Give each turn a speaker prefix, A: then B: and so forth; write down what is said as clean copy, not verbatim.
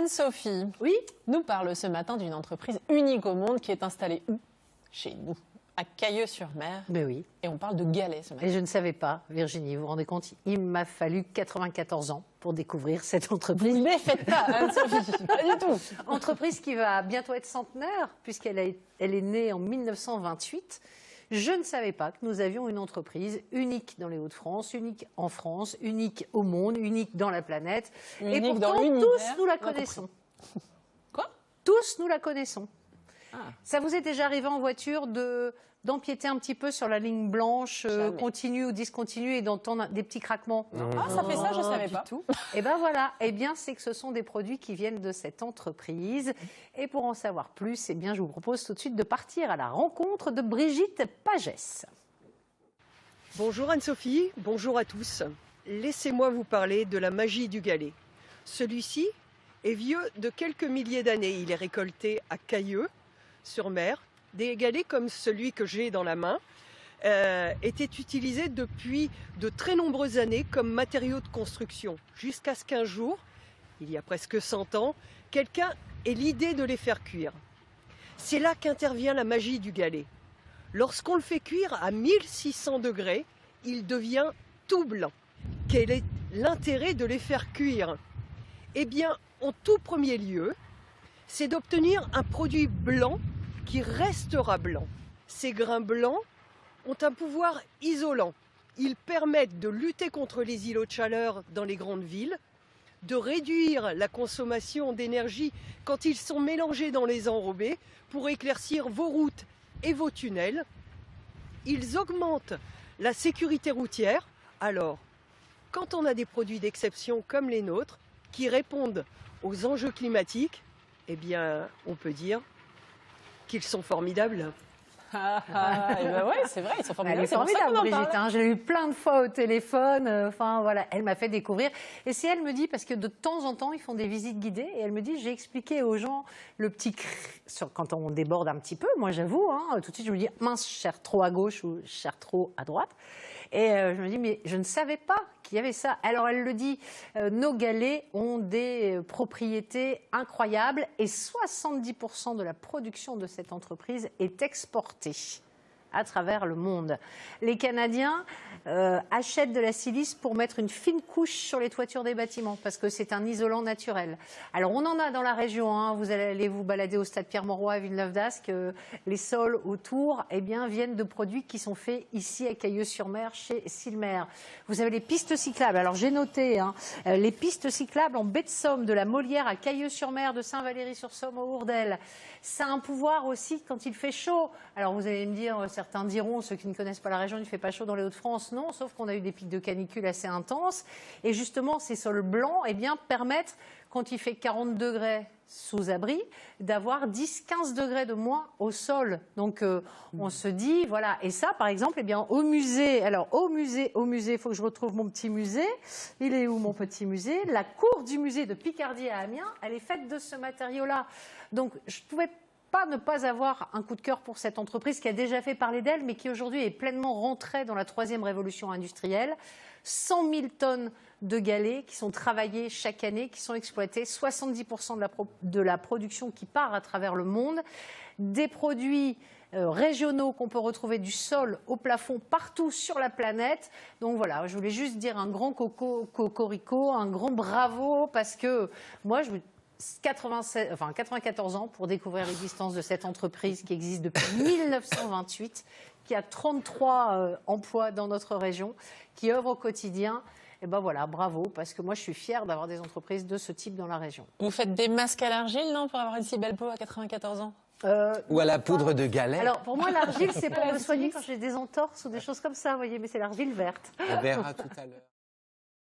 A: Anne-Sophie,
B: Oui,
A: nous parle ce matin d'une entreprise unique au monde qui est installée où? Chez nous, à Cailleux-sur-Mer.
B: ben oui.
A: Et on parle de galets ce matin.
B: Et je ne savais pas, Virginie, vous vous rendez compte, il m'a fallu 94 ans pour découvrir cette entreprise.
A: Vous ne les faites pas, Anne-Sophie, pas du tout.
B: Entreprise qui va bientôt être centenaire, puisqu'elle est née en 1928. Je ne savais pas que nous avions une entreprise unique dans les Hauts-de-France, unique en France, unique au monde, unique dans la planète. Et
A: Unique
B: pourtant,
A: dans l'univers.
B: tous nous la connaissons.
A: Quoi?
B: Tous nous la connaissons.
A: Ah.
B: Ça vous est déjà arrivé en voiture d'empiéter un petit peu sur la ligne blanche,
A: Jamais.
B: continue ou discontinue, et d'entendre des petits craquements?
A: Ah, ça fait ça, je ne savais pas.
B: Et ben voilà, eh bien c'est que ce sont des produits qui viennent de cette entreprise. Et pour en savoir plus, eh bien je vous propose tout de suite de partir à la rencontre de Brigitte Pagès.
C: Bonjour Anne-Sophie, bonjour à tous. Laissez-moi vous parler de la magie du galet. Celui-ci est vieux de quelques milliers d'années. Il est récolté à Cailleux-sur-Mer. Des galets comme celui que j'ai dans la main étaient utilisés depuis de très nombreuses années comme matériaux de construction. Jusqu'à ce qu'un jour, il y a presque 100 ans, quelqu'un ait l'idée de les faire cuire. C'est là qu'intervient la magie du galet. Lorsqu'on le fait cuire à 1600 degrés, il devient tout blanc. Quel est l'intérêt de les faire cuire? Eh bien, en tout premier lieu, c'est d'obtenir un produit blanc qui restera blanc. Ces grains blancs ont un pouvoir isolant. Ils permettent de lutter contre les îlots de chaleur dans les grandes villes, de réduire la consommation d'énergie quand ils sont mélangés dans les enrobés pour éclaircir vos routes et vos tunnels. Ils augmentent la sécurité routière. Alors, quand on a des produits d'exception comme les nôtres qui répondent aux enjeux climatiques, eh bien, on peut dire qu'ils sont formidables.
A: Et ben ouais, c'est vrai, ils sont formidables.
B: Elle est
A: C'est pour ça
B: formidable,
A: qu'on en
B: Brigitte.
A: parle.
B: Je l'ai eu plein de fois au téléphone. Enfin, voilà, elle m'a fait découvrir. Et c'est elle me dit, parce que de temps en temps, ils font des visites guidées. Et elle me dit, j'ai expliqué aux gens le petit quand on déborde un petit peu. Moi, j'avoue, hein, tout de suite, je me dis, mince, je serre trop à gauche ou je serre trop à droite. Et je me dis, mais je ne savais pas qu'il y avait ça. Alors, elle le dit, nos galets ont des propriétés incroyables et 70% de la production de cette entreprise est exportée à travers le monde. Les Canadiens achètent de la silice pour mettre une fine couche sur les toitures des bâtiments parce que c'est un isolant naturel. Alors on en a dans la région, hein. Vous allez aller vous balader au stade Pierre-Mauroy à Villeneuve-d'Ascq, les sols autour viennent de produits qui sont faits ici à Cailleux-sur-Mer chez Silmer. Vous avez les pistes cyclables. Alors j'ai noté les pistes cyclables en baie de Somme, de la Molière à Cailleux-sur-Mer, de Saint-Valery-sur-Somme au Hourdel. Ça a un pouvoir aussi quand il fait chaud. Alors vous allez me dire, certains diront, ceux qui ne connaissent pas la région, il ne fait pas chaud dans les Hauts-de-France. Non, sauf qu'on a eu des pics de canicule assez intenses. Et justement, ces sols blancs permettent, quand il fait 40 degrés sous abri, d'avoir 10-15 degrés de moins au sol. Donc on se dit, voilà. Et ça, par exemple, au musée, il faut que je retrouve mon petit musée. Il est où mon petit musée? La cour du musée de Picardie à Amiens, elle est faite de ce matériau-là. Donc je ne pouvais pas ne pas avoir un coup de cœur pour cette entreprise qui a déjà fait parler d'elle, mais qui aujourd'hui est pleinement rentrée dans la troisième révolution industrielle. 100 000 tonnes de galets qui sont travaillés chaque année, qui sont exploités, 70% de la production qui part à travers le monde, des produits régionaux qu'on peut retrouver du sol au plafond partout sur la planète. Donc voilà, je voulais juste dire un grand cocorico, un grand bravo, parce que moi, 94 ans pour découvrir l'existence de cette entreprise qui existe depuis 1928, qui a 33 emplois dans notre région, qui œuvre au quotidien. Et ben voilà, bravo, parce que moi je suis fière d'avoir des entreprises de ce type dans la région.
A: Vous faites des masques à l'argile, non, pour avoir une si belle peau à 94 ans?
D: Ou à la poudre de galet.
B: Alors pour moi l'argile c'est pour me soigner quand j'ai des entorses ou des choses comme ça, vous voyez, mais c'est l'argile verte.
D: On verra tout à l'heure.